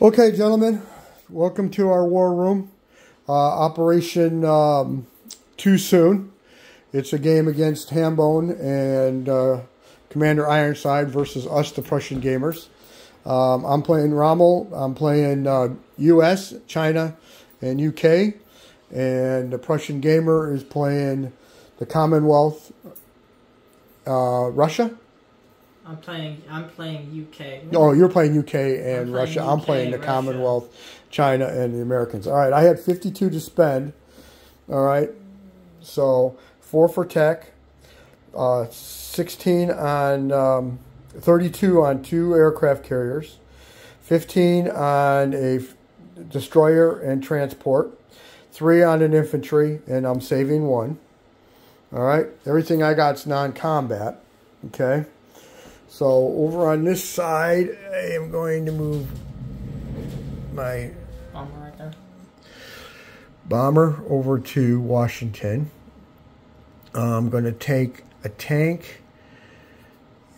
Okay, gentlemen, welcome to our war room. Operation Too Soon. It's a game against Hambone and Commander Ironside versus us, the Prussian gamers. I'm playing Rommel. I'm playing US, China, and UK. And the Prussian gamer is playing the Commonwealth, Russia. I'm playing UK. Oh, you're playing UK and Russia. I'm playing the Commonwealth, China, and the Americans. All right, I had 52 to spend. All right, so 4 for tech, 16 on 32 on 2 aircraft carriers, 15 on a destroyer and transport, 3 on an infantry, and I'm saving 1. All right, everything I got's non-combat. Okay. So over on this side, I am going to move my bomber right there. Bomber over to Washington. I'm going to take a tank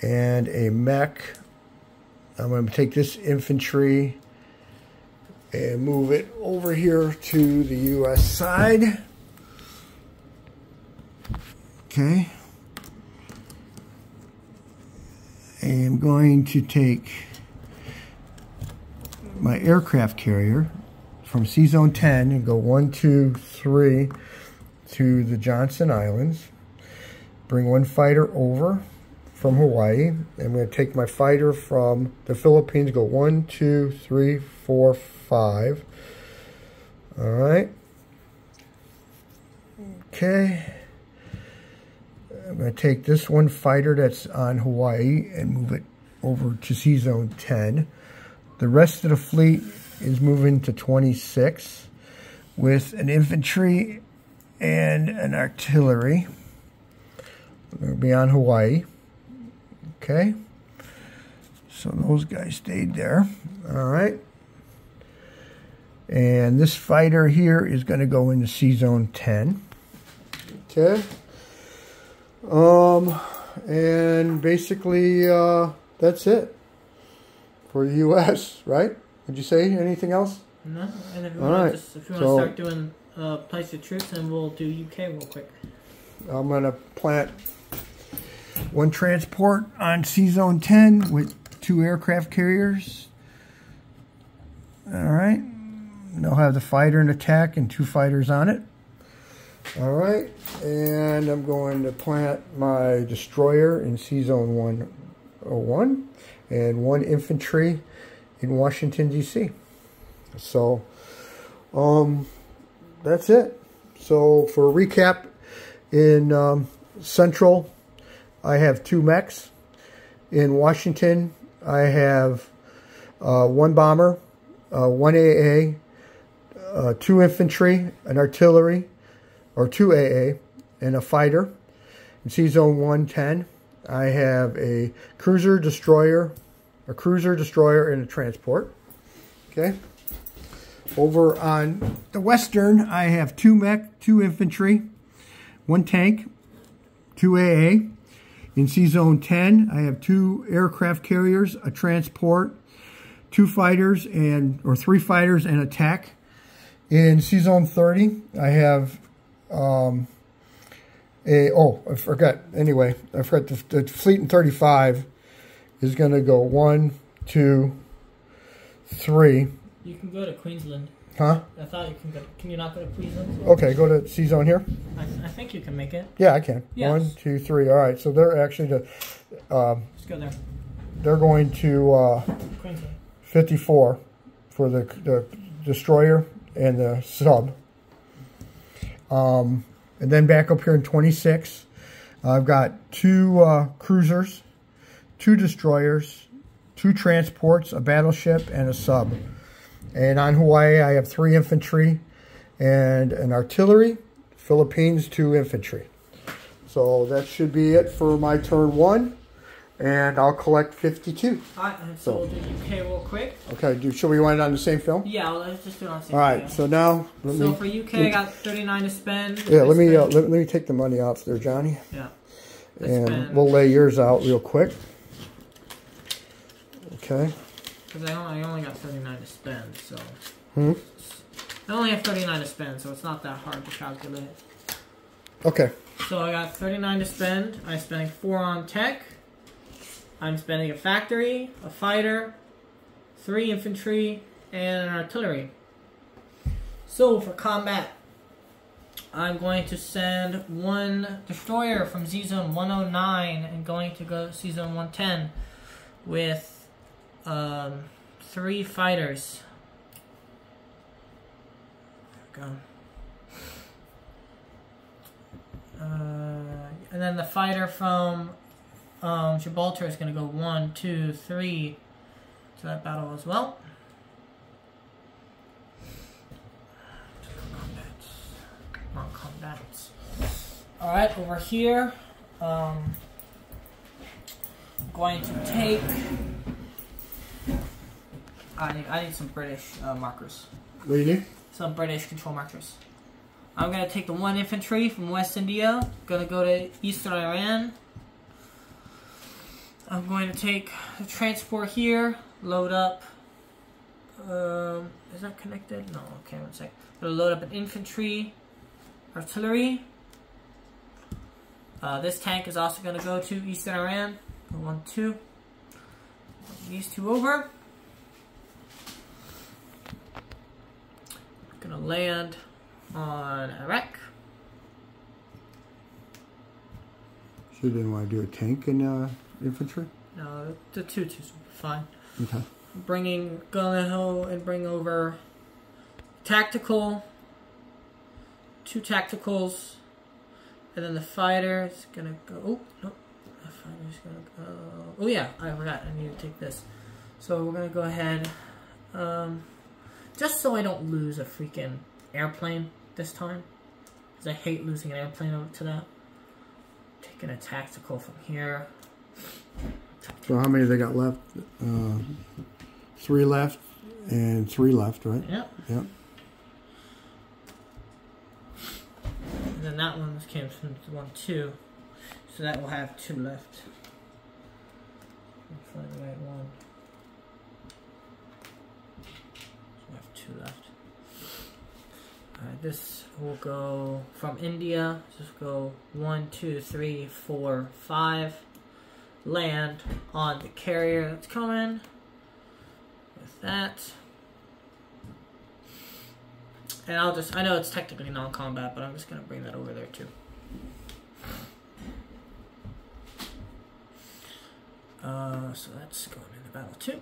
and a mech. I'm going to take this infantry and move it over here to the U.S. side. Okay. I am going to take my aircraft carrier from C-Zone 10 and go 1, 2, 3 to the Johnston Islands. Bring 1 fighter over from Hawaii. I'm going to take my fighter from the Philippines, go 1, 2, 3, 4, 5. All right. Okay. I'm going to take this 1 fighter that's on Hawaii and move it over to C-Zone 10. The rest of the fleet is moving to 26 with an infantry and an artillery. We're going to be on Hawaii. Okay. So those guys stayed there. All right. And this fighter here is going to go into C-Zone 10. Okay. And basically, that's it for the U.S., right? Would you say anything else? No. And if you want to start doing place your troops, then we'll do UK real quick. I'm going to plant 1 transport on C-Zone 10 with 2 aircraft carriers. All right. They'll have the fighter and attack and 2 fighters on it. All right, and I'm going to plant my destroyer in C-Zone 101 and 1 infantry in Washington, D.C. So, that's it. So, for a recap, in Central, I have 2 mechs. In Washington, I have 1 bomber, 1 AA, 2 infantry, an artillery, or 2 AA, and a fighter. In C-Zone 110, I have a cruiser, destroyer, and a transport. Okay. Over on the Western, I have 2 mech, 2 infantry, 1 tank, 2 AA. In C-Zone 10, I have 2 aircraft carriers, a transport, 2 fighters, or 3 fighters and attack. In C-Zone 30, I have I forgot. Anyway, I forgot the fleet in 35 is going to go 1, 2, 3. You can go to Queensland. Huh? I thought you can go. Can you not go to Queensland? Okay, go to C-Zone here. I think you can make it. Yeah, I can. Yes. 1, 2, 3. All right. So they're actually Let's go there. They're going to Queensland. 54 for the destroyer and the sub. And then back up here in 26, I've got 2 cruisers, 2 destroyers, 2 transports, a battleship, and a sub. And on Hawaii, I have 3 infantry and an artillery. Philippines, 2 infantry. So that should be it for my turn 1. And I'll collect 52. Alright, so we'll do UK real quick. Okay, should we want it on the same film? Yeah, let's just do it on the same film. Alright, film. so now... So for UK, I got 39 to spend. Yeah, let me take the money off there, Johnny. Yeah. And we'll lay yours out real quick. Okay. Because I only got 39 to spend, so... Hmm? I only have 39 to spend, so it's not that hard to calculate. Okay. So I got 39 to spend. I'm spending 4 on tech. I'm spending a factory, a fighter, 3 infantry, and an artillery. So for combat, I'm going to send 1 destroyer from Z-Zone 109 and going to go to Z-Zone 110 with 3 fighters. There we go. And then the fighter from Gibraltar is going to go 1, 2, 3 to that battle as well. Non-combat. Alright, over here, I'm going to take... I need some British markers. What do you need? Some British control markers. I'm going to take the 1 infantry from West India. Going to go to Eastern Iran. I'm going to take the transport here. Load up. Is that connected? No. Okay, one sec. Going to load up an infantry, artillery. This tank is also going to go to Eastern Iran. 1, 2. These 2 over. Going to land on Iraq. So you didn't want to do a tank and infantry? No, the 2-2s will be fine. Okay. Go and bring over tactical, 2 tacticals, and then the fighter is gonna go. Oh no, the fighter's gonna go. Oh yeah, I forgot. I need to take this. So we're gonna go ahead, just so I don't lose a freaking airplane this time, because I hate losing an airplane over to that. Taking a tactical from here. So how many they got left? 3 left and 3 left, right? Yep. Yep. And then that one came from 1, 2. So that will have 2 left. Find the right one. So I have 2 left. Alright, this will go from India. Just go 1, 2, 3, 4, 5. Land on the carrier that's coming. With that. And I know it's technically non-combat, but I'm just going to bring that over there too. So that's going into battle too.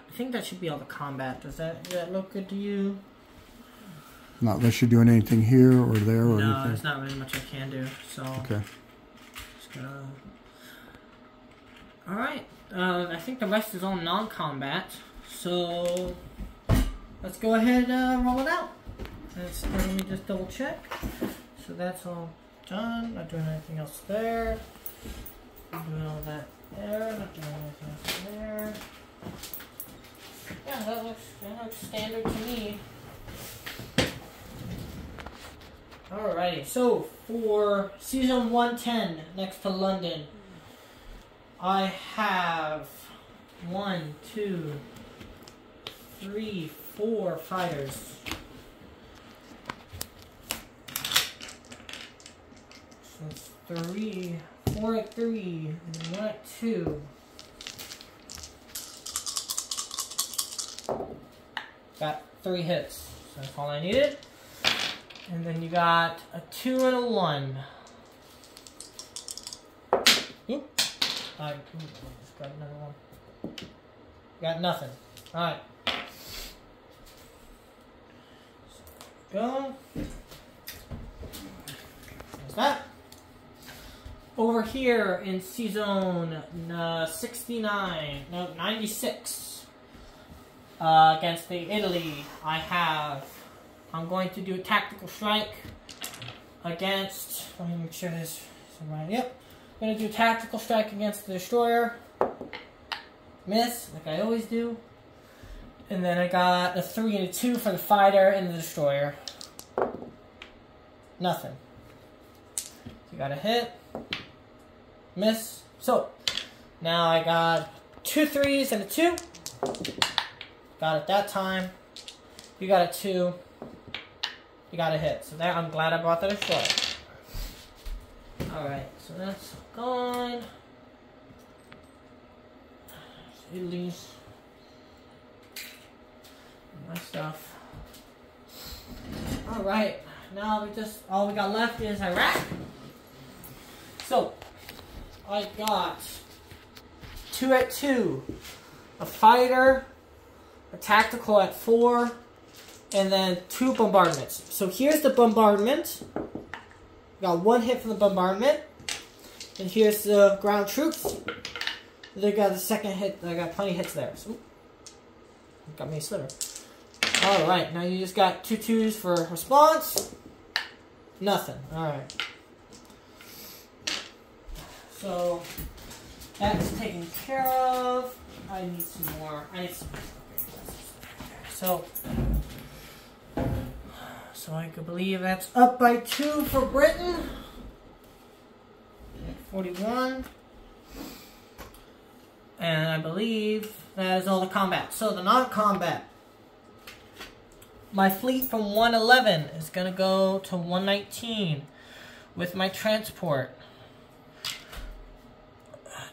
I think that should be all the combat. Does that look good to you? Not unless you're doing anything here or there or anything? No, there's not really much I can do. So okay. Just gonna... Alright. I think the rest is all non-combat. So let's go ahead and roll it out. Let me just double check. So that's all done. Not doing anything else there. Not doing all that there. Not doing anything else there. Yeah, that looks standard to me. Alrighty, so for Z-Zone 110 next to London, I have 1, 2, 3, 4 fighters. So it's 3, 4 at 3, and 1 at 2. Got 3 hits, so that's all I needed. And then you got a 2 and a 1. Oop. Let's grab another one. Got nothing. Alright. Go. There's that. Over here in Z-Zone 96, against the Italy, I'm going to do a tactical strike against, let me make sure this is right, yep. I'm going to do a tactical strike against the destroyer. Miss, like I always do. And then I got a 3 and a 2 for the fighter and the destroyer. Nothing. You got a hit. Miss. So, now I got 2 3s and a 2. Got it that time. You got a 2. You got a hit. So there, I'm glad I brought that destroyer. Alright, so that's gone. Italy's. My stuff. Alright, now all we got left is Iraq. So, I got 2 at 2, a fighter, a tactical at 4, and then 2 bombardments. So here's the bombardment. Got 1 hit from the bombardment. And here's the ground troops. They got the second hit. I got plenty of hits there. So, got me a sliver. Alright, now you just got 2 2s for response. Nothing. Alright. So, that's taken care of. I need some more. So I could believe that's up by 2 for Britain. 41. And I believe that is all the combat. So the non-combat. My fleet from 111 is going to go to 119 with my transport.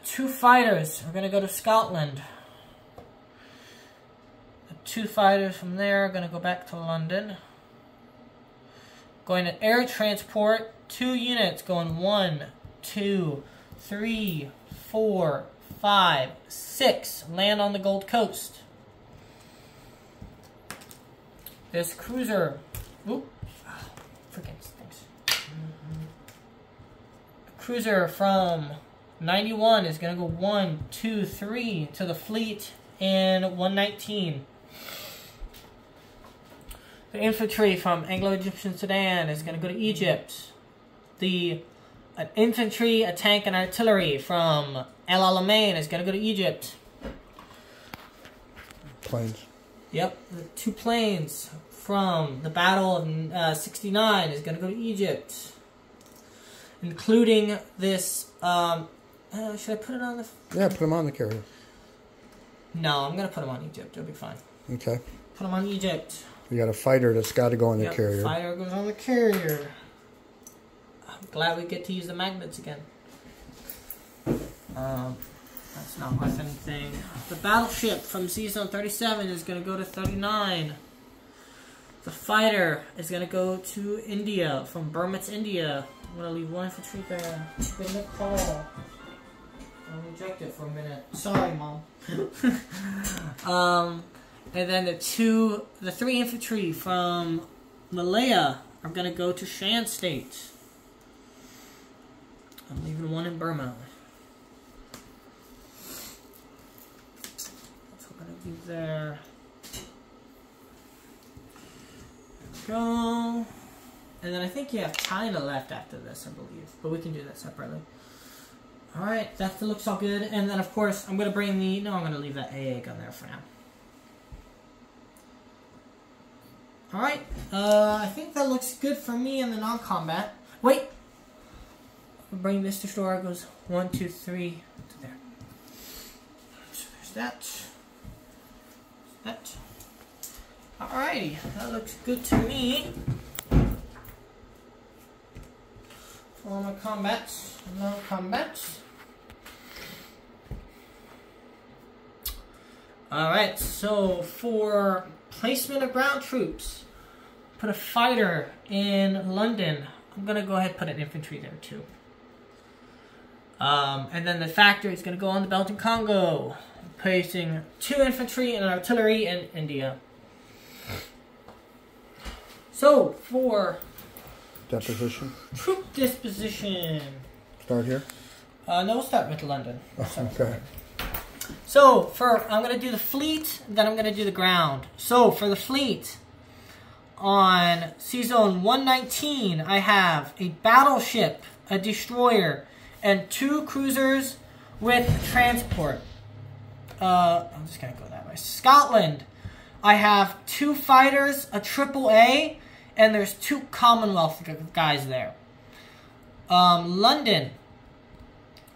2 fighters are going to go to Scotland. The 2 fighters from there are going to go back to London. Going to air transport, 2 units going 1, 2, 3, 4, 5, 6. Land on the Gold Coast. This cruiser, freaking stinks. Cruiser from 91 is going to go 1, 2, 3 to the fleet in 119. The infantry from Anglo-Egyptian Sudan is going to go to Egypt. The infantry, a tank, and artillery from El Alamein is going to go to Egypt. Planes. Yep, the 2 planes from the Battle of 69 is going to go to Egypt. Including this, should I put it on the... Yeah, put them on the carrier. No, I'm going to put them on Egypt. It'll be fine. Okay. Put them on Egypt. You got a fighter that's got to go on the carrier. Fighter goes on the carrier. I'm glad we get to use the magnets again. That's not worth anything. The battleship from Z-Zone 37 is going to go to 39. The fighter is going to go to India, from Burmese, India. I'm going to leave 1 infantry there. Give it a call. I'll reject it for a minute. Sorry, Mom. And then the 3 infantry from Malaya are going to go to Shan State. I'm leaving 1 in Burma. That's what I'm going to leave there. There we go. And then I think you have China left after this, I believe. But we can do that separately. Alright, that looks all good. And then, of course, I'm going to bring the... No, I'm going to leave that AA gun there for now. Alright, I think that looks good for me in the non-combat. Wait! I'll bring this destroyer. It goes 1, 2, 3 to there. So there's that. That. Alrighty, that looks good to me. For my combats, non-combats. Alright, so for placement of ground troops, put a fighter in London. I'm going to go ahead and put an infantry there too. And then the factory is going to go on the Belgian Congo, placing 2 infantry and artillery in India. So for deposition, troop disposition. Start here. No, we'll start with London. Okay. So I'm going to do the fleet, then I'm going to do the ground. So for the fleet, on C-Zone 119, I have a battleship, a destroyer, and 2 cruisers with transport. I'm just going to go that way. Scotland, I have 2 fighters, a AAA, and there's 2 Commonwealth guys there. London.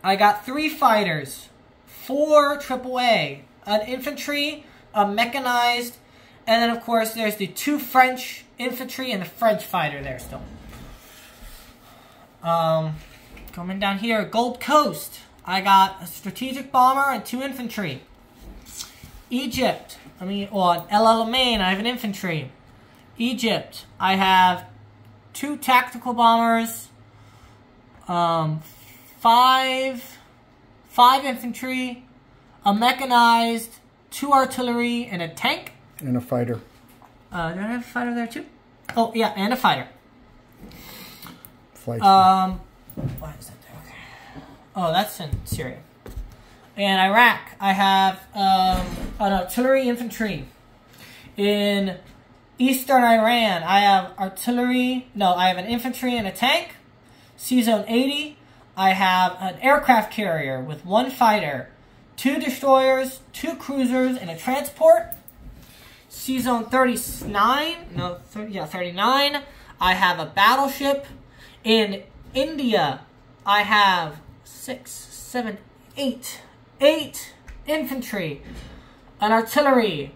I got 3 fighters, 4 AAA, an infantry, a mechanized, and then of course there's the 2 French infantry and the French fighter there still. Coming down here, Gold Coast. I got a strategic bomber and 2 infantry. Egypt. El Alamein, I have an infantry. Egypt, I have 2 tactical bombers, 5 infantry, a mechanized, 2 artillery, and a tank. And a fighter. Do I have a fighter there too? Oh yeah, and a fighter. Flight. Why is that there? Okay. Oh, that's in Syria. In Iraq, I have an artillery infantry. In Eastern Iran, I have I have an infantry and a tank. C-Zone 80, I have an aircraft carrier with 1 fighter, 2 destroyers, 2 cruisers, and a transport. C-Zone 39, I have a battleship. In India, I have 8 infantry, an artillery,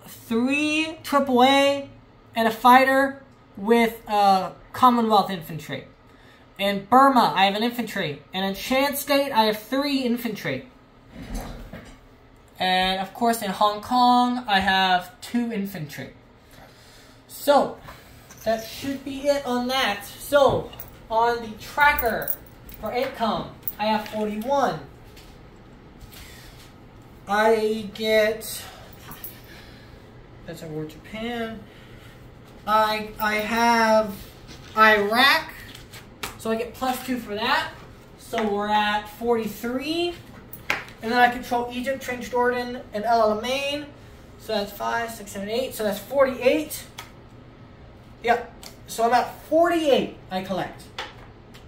3 AAA, and a fighter with Commonwealth infantry. In Burma, I have an infantry. And in Shan State, I have 3 infantry. And of course, in Hong Kong, I have 2 infantry. So, that should be it on that. So, on the tracker for income, I have 41. I get... That's our war Japan. I have Iraq, so I get +2 for that. So we're at 43. And then I control Egypt, Transjordan, and El Alamein. So that's 5, 6, 7, 8. So that's 48. Yep. So I'm at 48 I collect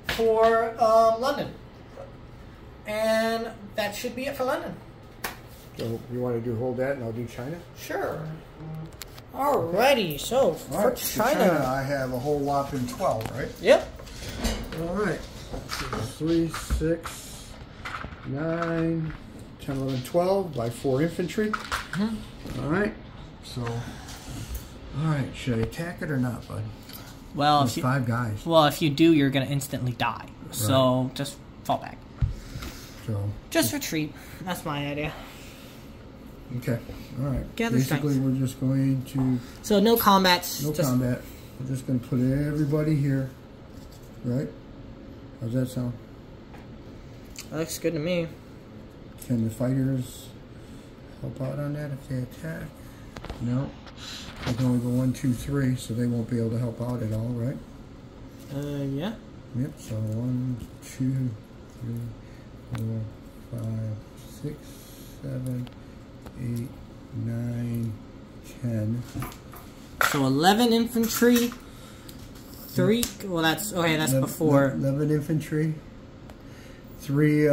for London. And that should be it for London. So you want to hold that and I'll do China? Sure. Alrighty, so for China, I have a whole whopping 12, right? Yep. All right. 3, 6, 9, 10, 11, 12 by 4 infantry. All right. So, all right. Should I attack it or not, bud? Well, There's 5 guys. Well, if you do, you're gonna instantly die. So just fall back. So just retreat. That's my idea. Okay. All right. Gather Basically, strength. we're just going to... So no combats. No combat. We're just going to put everybody here. Right? How's that sound? That looks good to me. Can the fighters help out on that if they attack? No. They can only go 1, 2, 3, so they won't be able to help out at all, right? Yeah. Yep, so 1, 2, 3, 4, 5, 6, 7, 8, 9, 10. So 11 infantry, 3. Well, that's okay. That's before 11 infantry, 3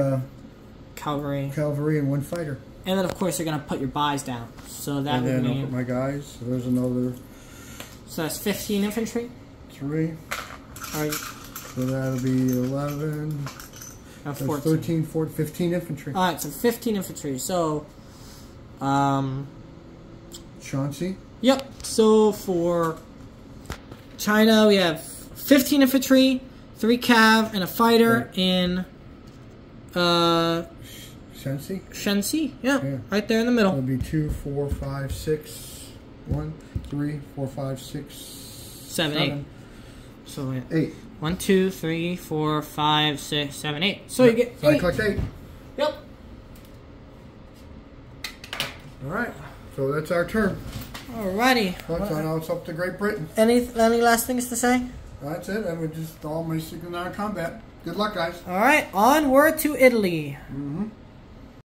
cavalry, and 1 fighter. And then of course you're gonna put your buys down. So that And would then mean. I'll put my guys. So there's another. So that's 15 infantry. 3. Or, So that'll be 11. That's 14. 13, 14, 15 infantry. All right, so 15 infantry. So, Chauncey. Yep. So for China, we have 15 infantry, 3 cav, and a fighter in Shensi. Shensi. Yeah, Yeah. right there in the middle. That'll be 2, 4, 5, 6. 1, 3, 4, 5, 6, 7, 8. So wait. 8. 1, 2, 3, 4, 5, 6, 7, 8. So you get 8. So I collect 8. Yep. All right. So that's our turn. Alrighty. So now it's up to Great Britain. Any last things to say? That's it. I would just all my signal combat. Good luck, guys. All right. Onward to Italy. Mm-hmm.